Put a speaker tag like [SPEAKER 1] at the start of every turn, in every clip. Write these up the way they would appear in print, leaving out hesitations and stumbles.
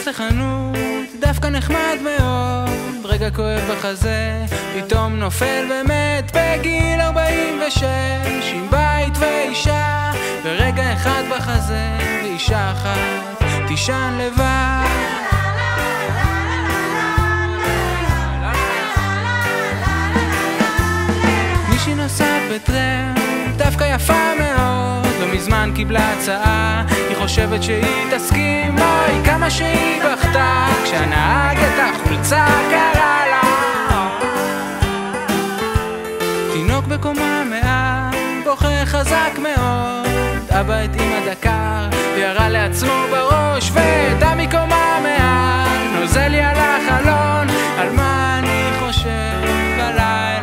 [SPEAKER 1] הסכנות דווקא נחמד מאוד, רגע כואב בחזה, פתאום נופל ומת בגיל 46, עם בית ואישה, ורגע אחד בחזה, ואישה אחת תישן לבד. מישהי נוסעת בטרם, דווקא יפה מאוד, לא מזמן קיבלה הצעה, היא חושבת שהיא תסכים, אוי כמה שהיא בכתה, כשהנהג את החולצה קרא לה. תינוק בקומה 100, בוכה חזק מאוד, אבא את אמא דקר, וירה לעצמו בראש, ודם מקומה 100, נוזל לי על החלון, על מה אני חושב בלילה.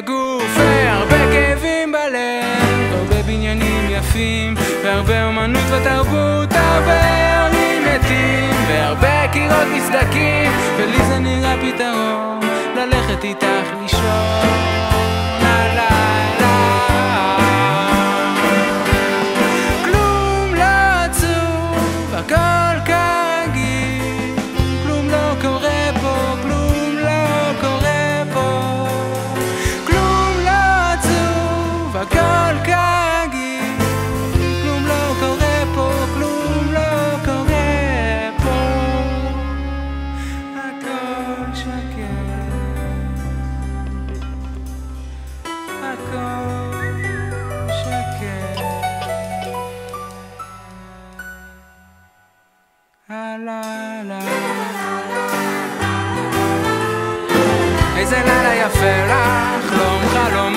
[SPEAKER 1] בגוף והרבה כאבים בלב, הרבה בניינים יפים והרבה אומנות ותרבות, הרבה עולים מתים והרבה קירות מסדקים, ולי זה נראה פתרון ללכת איתך לישון הלילה. כלום לא עצוב, הכל כרגיל, כלום לא קורה פה, כלום לא קורה פה, הכל כרגיל, כלום לא קורה פה, כלום לא קורה פה, הכל שקט, הכל שקט, הלילה. איזה לילה יפה לך, חלום חלום